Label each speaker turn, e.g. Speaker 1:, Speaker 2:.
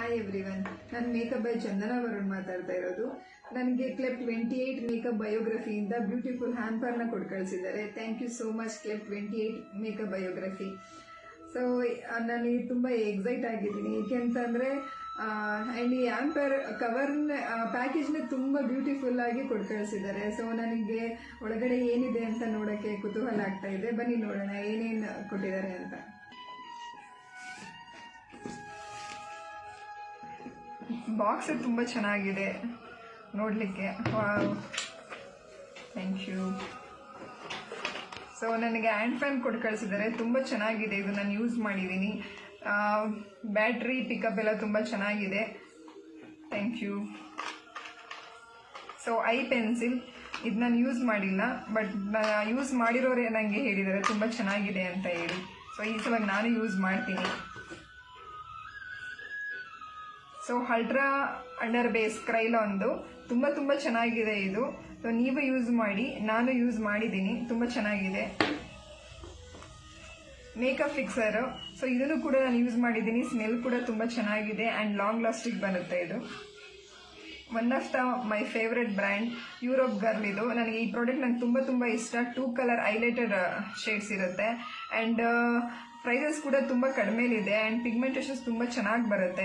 Speaker 1: Hi everyone, ನಾನು makeup by Chandana Varun ಮಾತಾಡ್ತಾ ಇರೋದು. ನನಗೆ ಕ್ಲೆಪ್ 28 ಮೇಕಪ್ ಬಯೋಗ್ರಫಿಯಿಂದ ಬ್ಯೂಟಿಫುಲ್ ಹ್ಯಾಂಪರ್ನ ಕೊಟ್ಟು ಕಳಿಸಿದ್ದಾರೆ. ಥ್ಯಾಂಕ್ ಯು ಸೋ ಮಚ್ ಕ್ಲೆಪ್ 28 ಮೇಕಪ್ ಬಯೋಗ್ರಫಿ. ಸೊ ನನಗೆ ತುಂಬ ಎಕ್ಸೈಟ್ ಆಗಿದ್ದೀನಿ, ಏಕೆಂತಂದರೆ ಆ್ಯಂಡ್ ಈ ಹ್ಯಾಂಪರ್ ಕವರ್ನ ಪ್ಯಾಕೇಜ್ನ ತುಂಬ ಬ್ಯೂಟಿಫುಲ್ ಆಗಿ ಕೊಟ್ಟು ಕಳಿಸಿದ್ದಾರೆ. ಸೊ ನನಗೆ ಒಳಗಡೆ ಏನಿದೆ ಅಂತ ನೋಡೋಕ್ಕೆ ಕುತೂಹಲ ಆಗ್ತಾ ಇದೆ. ಬನ್ನಿ ನೋಡೋಣ ಏನೇನು ಕೊಟ್ಟಿದ್ದಾರೆ ಅಂತ. ಬಾಕ್ಸ್ ತುಂಬ ಚೆನ್ನಾಗಿದೆ ನೋಡಲಿಕ್ಕೆ. Thank you. ಸೊ ನನಗೆ ಹ್ಯಾಂಡ್ ಫ್ಯಾನ್ ಕೊಟ್ಟು ಕಳಿಸಿದ್ದಾರೆ, ತುಂಬ ಚೆನ್ನಾಗಿದೆ. ಇದು ನಾನು ಯೂಸ್ ಮಾಡಿದ್ದೀನಿ. ಬ್ಯಾಟ್ರಿ ಪಿಕಪ್ ಎಲ್ಲ ತುಂಬ ಚೆನ್ನಾಗಿದೆ. Thank you. So I pencil, ಇದು ನಾನು ಯೂಸ್ ಮಾಡಿಲ್ಲ, ಬಟ್ ಯೂಸ್ ಮಾಡಿರೋರೇ ನನಗೆ ಹೇಳಿದ್ದಾರೆ ತುಂಬ ಚೆನ್ನಾಗಿದೆ ಅಂತ ಹೇಳಿ. ಸೊ ಈ ಸಲ ನಾನು ಯೂಸ್ ಮಾಡ್ತೀನಿ. ಸೊ ಅಲ್ಟ್ರಾ ಅಂಡರ್ ಬೇಸ್ ಕ್ರೈಲಾನ್ದು ತುಂಬ ಚೆನ್ನಾಗಿದೆ ಇದು. ಸೊ ನೀವು ಯೂಸ್ ಮಾಡಿ, ನಾನು ಯೂಸ್ ಮಾಡಿದ್ದೀನಿ, ತುಂಬ ಚೆನ್ನಾಗಿದೆ. ಮೇಕಪ್ ಫಿಕ್ಸರು, ಸೊ ಇದನ್ನು ಕೂಡ ನಾನು ಯೂಸ್ ಮಾಡಿದ್ದೀನಿ. ಸ್ಮೆಲ್ ಕೂಡ ತುಂಬ ಚೆನ್ನಾಗಿದೆ ಆ್ಯಂಡ್ ಲಾಂಗ್ ಲಾಸ್ಟಿಗೆ ಬರುತ್ತೆ. ಇದು one of the my favourite brand Europe girl. ಇದು ನನಗೆ ಈ ಪ್ರಾಡಕ್ಟ್ ನಂಗೆ ತುಂಬ ಇಷ್ಟ. 2 ಕಲರ್ ಹೈಲೈಟೆಡ್ ಶೇಡ್ಸ್ ಇರುತ್ತೆ ಆ್ಯಂಡ್ ಪ್ರೈಸಸ್ ಕೂಡ ತುಂಬ ಕಡಿಮೆಲಿದೆ ಆ್ಯಂಡ್ ಪಿಗ್ಮೆಂಟೇಷನ್ಸ್ ತುಂಬ ಚೆನ್ನಾಗಿ ಬರುತ್ತೆ.